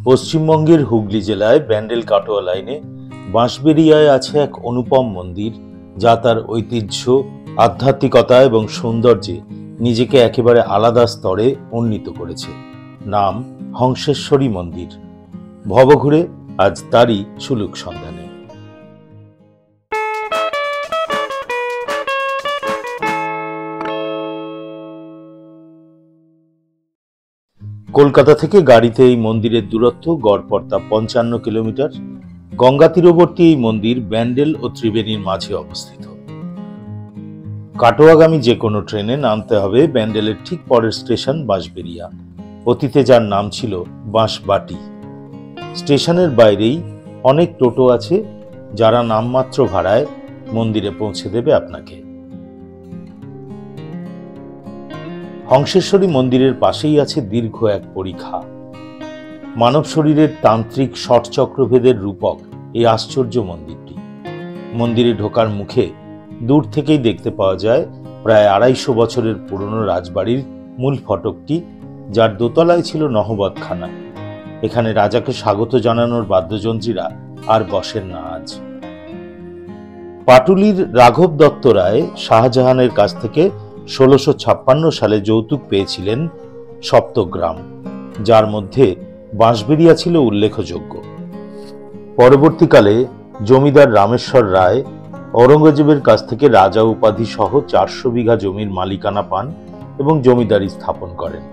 পশ্চিমবঙ্গের হুগলি জেলায় ব্যান্ডেল কাটোয়া লাইনে বাঁশবেড়িয়ায় আছে এক অনুপম মন্দির, যা তার ঐতিহ্য, আধ্যাত্মিকতা এবং সৌন্দর্যে নিজেকে একেবারে আলাদা স্তরে উন্নীত করেছে। নাম হংসেশ্বরী মন্দির। ভবঘুরে আজ তারই সুলুক সন্ধানে। কলকাতা থেকে গাড়িতে এই মন্দিরের দূরত্ব গড়পড়তা 55 কিলোমিটার। গঙ্গা তীরবর্তী এই মন্দির ব্যান্ডেল ও ত্রিবেণীর মাঝে অবস্থিত। কাটোয়াগামী যে কোনো ট্রেনে নামতে হবে ব্যান্ডেলের ঠিক পরের স্টেশন বাঁশবেড়িয়া, অতীতে যার নাম ছিল বাঁশবাটি। স্টেশনের বাইরেই অনেক টোটো আছে, যারা নামমাত্র ভাড়ায় মন্দিরে পৌঁছে দেবে আপনাকে। হংসেশ্বরী মন্দিরের পাশেই আছে দীর্ঘ এক পরিখা। মানব শরীরের তান্ত্রিক ষটচক্রভেদের রূপক এই আশ্চর্য মন্দিরটি। মন্দিরে ঢোকার মুখে দূর থেকেই দেখতে পাওয়া যায় প্রায় 250 বছরের পুরনো রাজবাড়ির মূল ফটকটি, যার দোতলায় ছিল নহবতখানা। এখানে রাজাকে স্বাগত জানানোর বাদ্যযন্ত্রীরা আর বসেন না আজ। পাটুলির রাঘব দত্ত রায় শাহজাহানের কাছ থেকে 1656 সালে যৌতুক পেয়েছিলেন সপ্তগ্রাম, যার মধ্যে বাঁশবেড়িয়া ছিল উল্লেখযোগ্য। পরবর্তীকালে জমিদার রামেশ্বর রায় ঔরঙ্গজেবের কাছ থেকে রাজা উপাধি সহ 400 বিঘা জমির মালিকানা পান এবং জমিদারি স্থাপন করেন।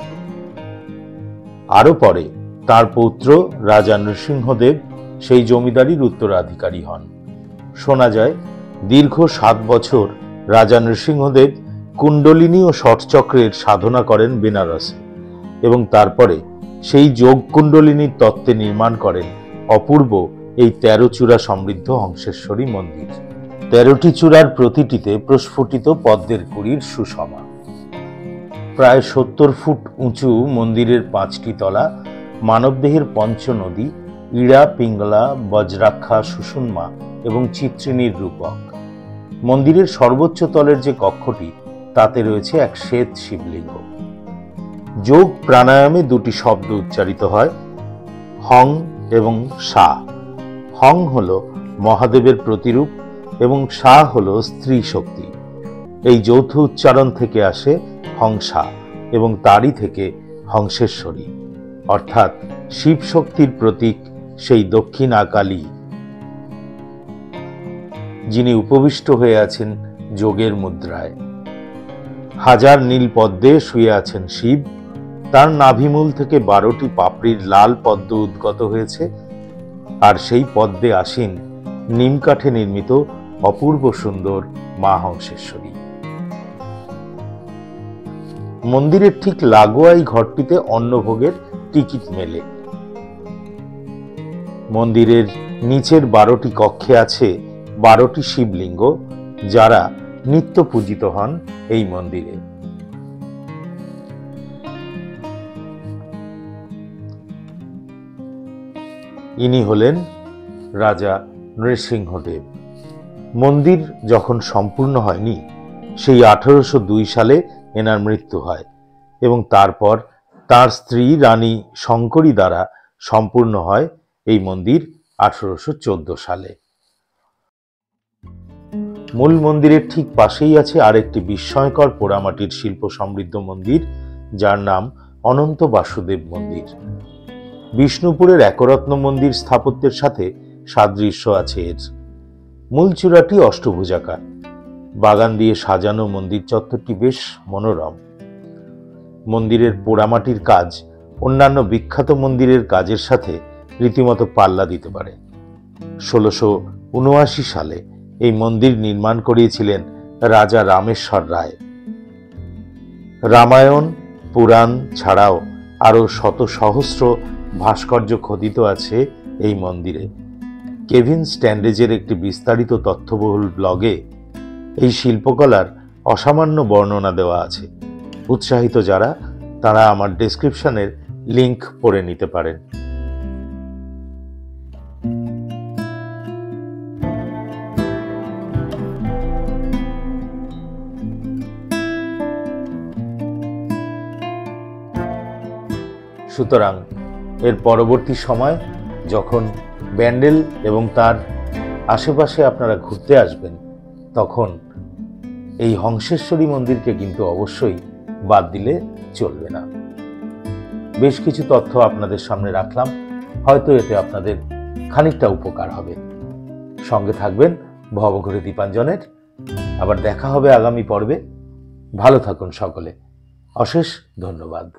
আরও পরে তার পৌত্র রাজা নৃসিংহদেব সেই জমিদারির উত্তরাধিকারী হন। শোনা যায় দীর্ঘ 7 বছর রাজা নৃসিংহদেব কুণ্ডলিনী ও ষটচক্রের সাধনা করেন বেনারসে এবং তারপরে সেই যোগ কুণ্ডলিনীর তত্ত্বে নির্মাণ করেন অপূর্ব এই 13 চূড়া সমৃদ্ধ হংসেশ্বরী মন্দির। 13টি চূড়ার প্রতিটিতে প্রস্ফুটিত পদ্মের কুড়ির সুষমা। প্রায় 70 ফুট উঁচু মন্দিরের 5টি তলা মানবদেহের পঞ্চনদী ইড়া, পিঙ্গলা, বজ্রাক্ষা, সুষুম্না এবং চিত্রিণীর রূপক। মন্দিরের সর্বোচ্চ তলের যে কক্ষটি, তাতে রয়েছে এক শ্বেত শিবলিঙ্গ। যোগ প্রাণায়ামে 2টি শব্দ উচ্চারিত হয়, হং এবং সা। হং হল মহাদেবের প্রতিরূপ এবং সা হল স্ত্রী শক্তি। এই যৌথ উচ্চারণ থেকে আসে হংসা এবং তারই থেকে হংসেশ্বরী, অর্থাৎ শিব শক্তির প্রতীক সেই দক্ষিণাকালী, যিনি উপবিষ্ট হয়ে আছেন যোগের মুদ্রায়। হাজার নীল পদ্মে শুয়ে আছেন শিব। তার নাভিমূল থেকে 12টি পাপড়ির লাল পদ্ম উদ্গত হয়েছে, আর সেই পদ্মে আসীন নিমকাঠে নির্মিত অপূর্ব সুন্দর মা হংসেশ্বরী। মন্দিরের ঠিক লাগোয়া এই ঘরটিতে অন্নভোগের টিকিট মেলে। মন্দিরের নিচের 12টি কক্ষে আছে 12টি শিবলিঙ্গ, যারা নিত্য পূজিত হন এই মন্দিরে। ইনি হলেন রাজা নৃসিংহদেব। মন্দির যখন সম্পূর্ণ হয়নি, সেই 1802 সালে এনার মৃত্যু হয় এবং তারপর তার স্ত্রী রানী শঙ্করী দ্বারা সম্পূর্ণ হয় এই মন্দির 1814 সালে। মূল মন্দিরের ঠিক পাশেই আছে আরেকটি বিস্ময়কর পোড়ামাটির শিল্প সমৃদ্ধ মন্দির, যার নাম অনন্ত বাসুদেব মন্দির। বিষ্ণুপুরের একরত্ন মন্দির স্থাপত্যের সাথে সাদৃশ্য আছে এর। মূল চূড়াটি অষ্টভুজাকার। বাগান দিয়ে সাজানো মন্দির চত্বরটি বেশ মনোরম। মন্দিরের পোড়ামাটির কাজ অন্যান্য বিখ্যাত মন্দিরের কাজের সাথে রীতিমতো পাল্লা দিতে পারে। 1679 সালে এই মন্দির নির্মাণ করিয়েছিলেন রাজা রামেশ্বর রায়। রামায়ণ পুরাণ ছাড়াও আরো শত সহস্র ভাস্কর্য খোদিত আছে এই মন্দিরে। কেভিন স্ট্যান্ডেজের একটি বিস্তারিত তথ্যবহুল ব্লগে এই শিল্পকলার অসামান্য বর্ণনা দেওয়া আছে। উৎসাহিত যারা, তারা আমার ডেসক্রিপশনের লিংক পড়ে নিতে পারেন। সুতরাং এর পরবর্তী সময় যখন ব্যান্ডেল এবং তার আশেপাশে আপনারা ঘুরতে আসবেন, তখন এই হংসেশ্বরী মন্দিরকে কিন্তু অবশ্যই বাদ দিলে চলবে না। বেশ কিছু তথ্য আপনাদের সামনে রাখলাম, হয়তো এতে আপনাদের খানিকটা উপকার হবে। সঙ্গে থাকবেন ভবঘুরে দীপাঞ্জনের। আবার দেখা হবে আগামী পর্বে। ভালো থাকুন সকলে। অশেষ ধন্যবাদ।